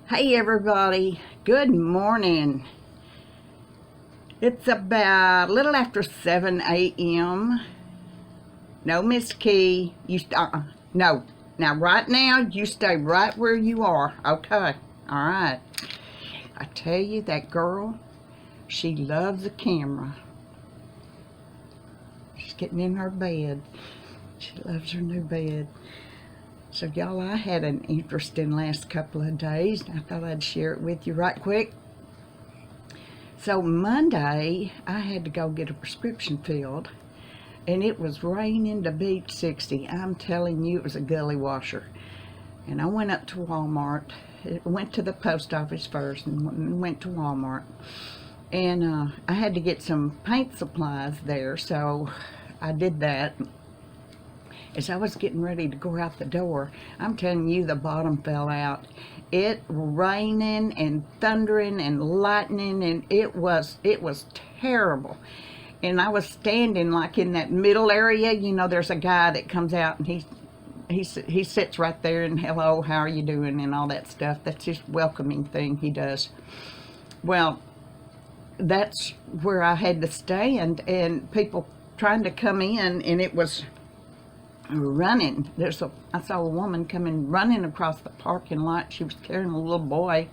Hey everybody, good morning. It's about a little after 7 a.m. No, Miss Key, no. Now right now you stay right where you are, okay? All right. I tell you, that girl, she loves the camera. She's getting in her bed. She loves her new bed. So y'all, I had an interesting last couple of days. I thought I'd share it with you right quick. So Monday, I had to go get a prescription filled, and it was raining to beat 60. I'm telling you, it was a gully washer. And I went up to Walmart. Went to the post office first and went to Walmart. And I had to get some paint supplies there, so I did that. As I was getting ready to go out the door, I'm telling you, the bottom fell out. It raining and thundering and lightning, and it was terrible. And I was standing like in that middle area. You know, there's a guy that comes out and he sits right there and hello, how are you doing, and all that stuff. That's his welcoming thing he does. Well, that's where I had to stand, and people trying to come in, and it was running. I saw a woman coming running across the parking lot. She was carrying a little boy,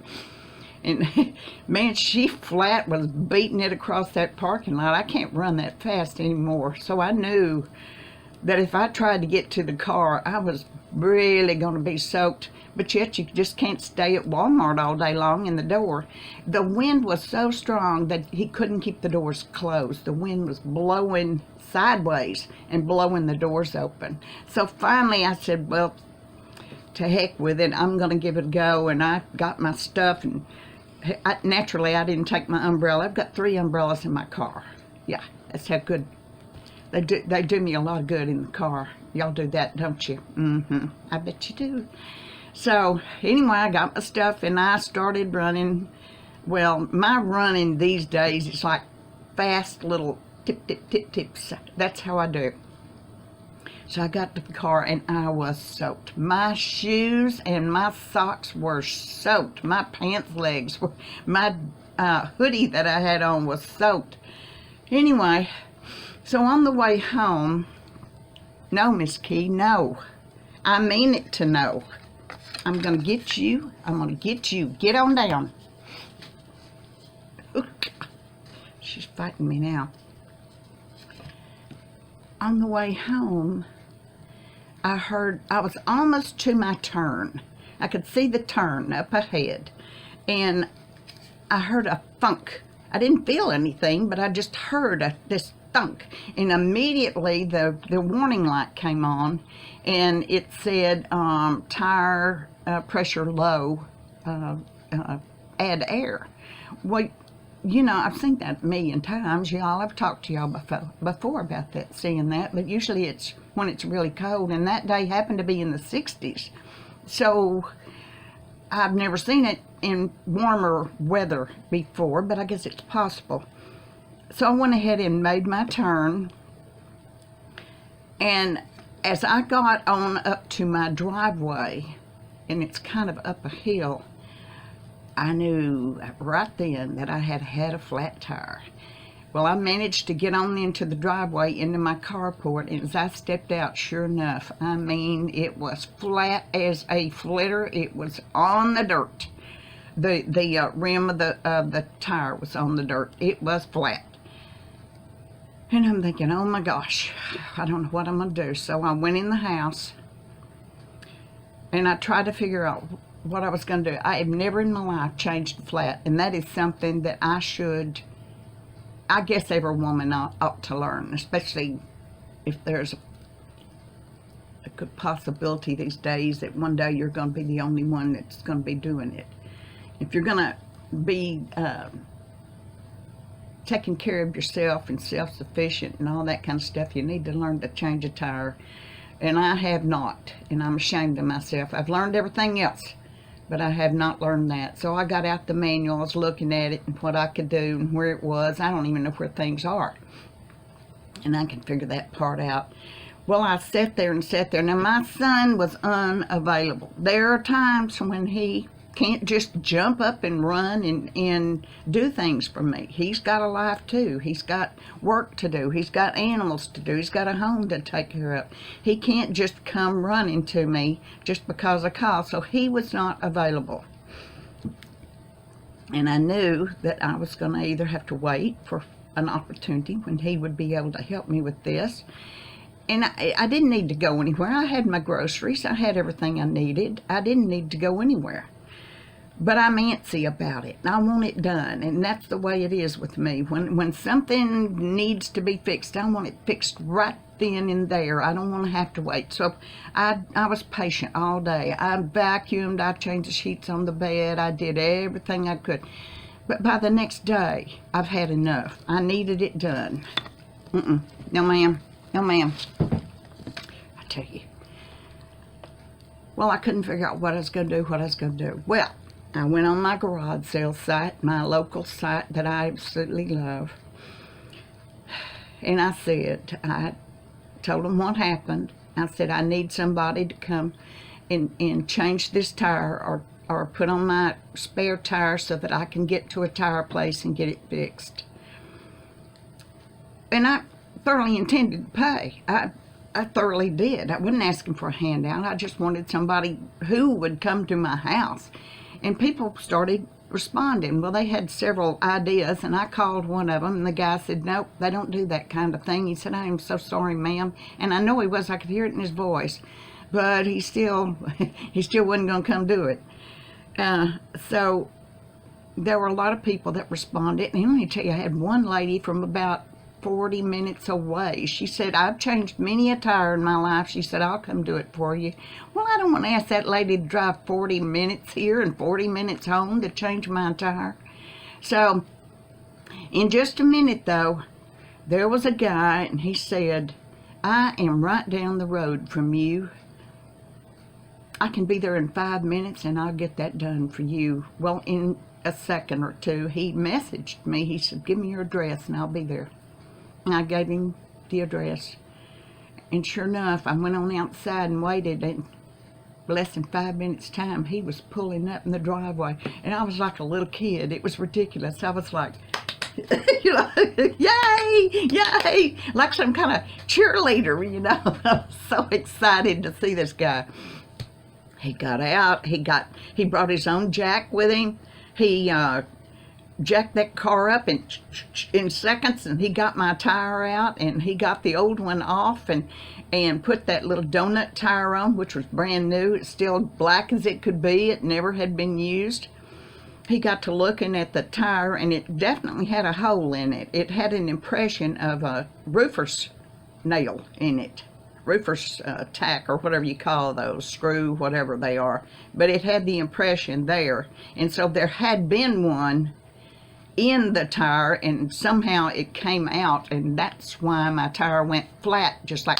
and man, she flat was beating it across that parking lot. I can't run that fast anymore, so I knew that if I tried to get to the car, I was really going to be soaked. But yet you just can't stay at Walmart all day long in the door. The wind was so strong that he couldn't keep the doors closed. The wind was blowing sideways and blowing the doors open. So finally I said, well, to heck with it, I'm going to give it a go. And I got my stuff, and naturally I didn't take my umbrella. I've got 3 umbrellas in my car. Yeah, that's how good they do me a lot of good in the car. Y'all do that, don't you? I bet you do. So anyway, I got my stuff and I started running. Well, my running these days is like fast little tip, tip, tip, tips. That's how I do. So I got to the car and I was soaked. My shoes and my socks were soaked. My pants legs were, my hoodie that I had on was soaked. Anyway, so on the way home, no, Miss Key, no. I mean it to no. I'm going to get you. I'm going to get you. Get on down. She's fighting me now. On the way home, I was almost to my turn. I could see the turn up ahead. And I heard a thunk. I didn't feel anything, but I just heard this thunk. And immediately the warning light came on, and it said tire pressure low, add air. Well, you know, I've seen that a million times, y'all. I've talked to y'all before about that, seeing that, but usually it's when it's really cold, and that day happened to be in the 60s. So I've never seen it in warmer weather before, but I guess it's possible. So I went ahead and made my turn, and as I got on up to my driveway, and it's kind of up a hill, I knew right then that I had had a flat tire. Well, I managed to get on into the driveway, into my carport, and as I stepped out, sure enough, I mean, it was flat as a flitter. It was on the dirt. The rim of the tire was on the dirt. It was flat. And I'm thinking, oh my gosh, I don't know what I'm going to do. So I went in the house, and I tried to figure out what I was going to do. I have never in my life changed a flat, and that is something that I guess every woman ought to learn, especially if there's a good possibility these days that one day you're going to be the only one that's going to be doing it. If you're going to be taking care of yourself and self-sufficient and all that kind of stuff, you need to learn to change a tire. And I have not, and I'm ashamed of myself. I've learned everything else, but I have not learned that. So I got out the manual, I was looking at it and what I could do and where it was. I don't even know where things are, and I can figure that part out. Well, I sat there and sat there. Now, my son was unavailable. There are times when he can't just jump up and run and do things for me. He's got a life too. He's got work to do. He's got animals to do. He's got a home to take care of. He can't just come running to me just because I called. So he was not available. And I knew that I was going to either have to wait for an opportunity when he would be able to help me with this. And I didn't need to go anywhere. I had my groceries. I had everything I needed. I didn't need to go anywhere. But I'm antsy about it. I want it done. And that's the way it is with me. When something needs to be fixed, I want it fixed right then and there. I don't want to have to wait. So I was patient all day. I vacuumed. I changed the sheets on the bed. I did everything I could. But by the next day, I've had enough. I needed it done. No, ma'am. No, ma'am. I tell you. Well, I couldn't figure out what I was going to do, Well, I went on my garage sale site, my local site that I absolutely love. And I told them what happened. I said, I need somebody to come and change this tire or put on my spare tire so that I can get to a tire place and get it fixed. And I thoroughly intended to pay. I thoroughly did. I wasn't asking for a handout. I just wanted somebody who would come to my house. And people started responding. Well, they had several ideas, and I called one of them, and the guy said, nope, they don't do that kind of thing. He said, I am so sorry, ma'am. And I know he was. I could hear it in his voice. But he still wasn't going to come do it. So there were a lot of people that responded. And let me tell you, I had one lady from about 40 minutes away. She said, I've changed many a tire in my life. She said, I'll come do it for you. Well, I don't want to ask that lady to drive 40 minutes here and 40 minutes home to change my tire. So in just a minute, though, there was a guy, and he said, I am right down the road from you. I can be there in 5 minutes, and I'll get that done for you. Well, in a second or two, he messaged me. He said, give me your address, and I'll be there. And I gave him the address. And sure enough, I went on outside and waited, and less than 5 minutes time, he was pulling up in the driveway. And I was like a little kid. It was ridiculous. I was like, you know, yay, yay, like some kind of cheerleader, you know. I was so excited to see this guy. He got out. He brought his own jack with him. He jacked that car up in seconds, and he got my tire out, and he got the old one off and put that little donut tire on, which was brand new. It's still black as it could be. It never had been used. He got to looking at the tire, and it definitely had a hole in it. It had an impression of a roofer's nail in it. Roofer's tack, or whatever you call those, screw, whatever they are. But it had the impression there. And so there had been one in the tire, and somehow it came out, and that's why my tire went flat just like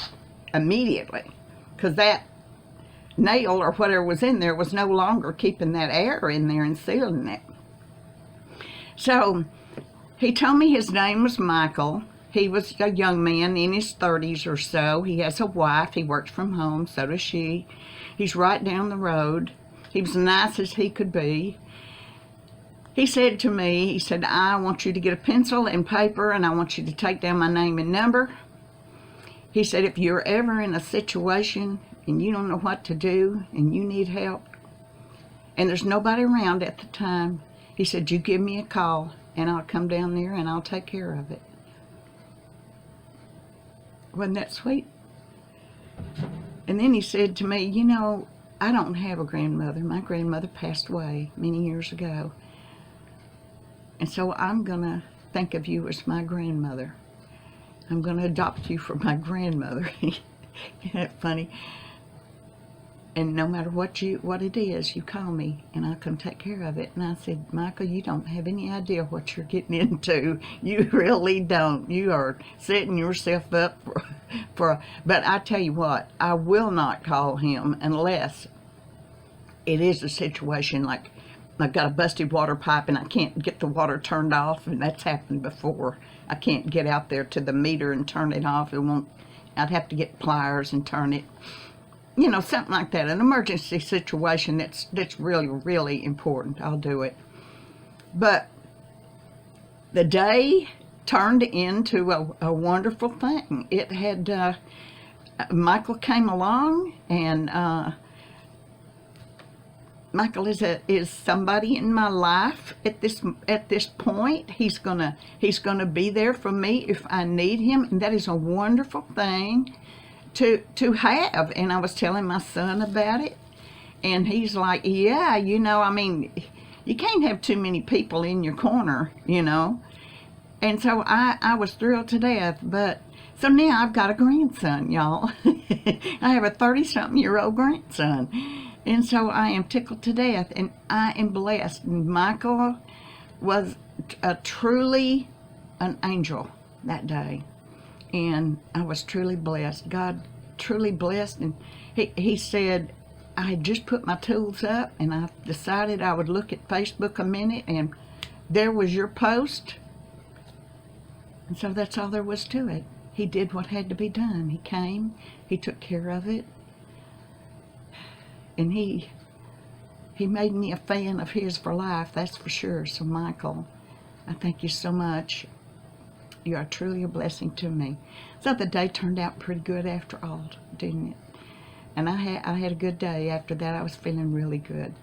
immediately, because that nail or whatever was in there was no longer keeping that air in there and sealing it. So he told me his name was Michael. He was a young man in his 30s or so. He has a wife. He works from home. So does she. He's right down the road. He was as nice as he could be. He said to me, he said, I want you to get a pencil and paper, and I want you to take down my name and number. He said, if you're ever in a situation and you don't know what to do and you need help, and there's nobody around at the time, he said, you give me a call, and I'll come down there and I'll take care of it. Wasn't that sweet? And then he said to me, you know, I don't have a grandmother. My grandmother passed away many years ago. And so I'm going to think of you as my grandmother. I'm going to adopt you for my grandmother. Isn't that funny? And no matter what it is, you call me and I'll come take care of it. And I said, Michael, you don't have any idea what you're getting into. You really don't. You are setting yourself up for but I tell you what, I will not call him unless it is a situation like I've got a busted water pipe and I can't get the water turned off, and that's happened before. I can't get out there to the meter and turn it off. I'd have to get pliers and turn it. something like that, an emergency situation that's really, really important, I'll do it. But the day turned into a wonderful thing. It had, Michael came along, and Michael is somebody in my life at this point. He's gonna be there for me if I need him, and that is a wonderful thing to have. And I was telling my son about it, and he's like, yeah, I mean, you can't have too many people in your corner, And so I was thrilled to death. But so now I've got a grandson, y'all. I have a 30-something-year-old grandson. And so I am tickled to death, and I am blessed. Michael was truly an angel that day. And I was truly blessed. God truly blessed. And he said, I had just put my tools up, and I decided I would look at Facebook a minute, and there was your post. And so that's all there was to it. He did what had to be done. He came, he took care of it, and he made me a fan of his for life, that's for sure. So Michael, I thank you so much. You are truly a blessing to me. So the day turned out pretty good after all, didn't it? And I had a good day after that. I was feeling really good.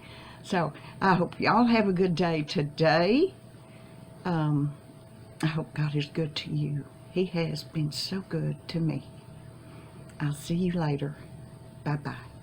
So I hope y'all have a good day today. I hope God is good to you. He has been so good to me. I'll see you later. Bye-bye.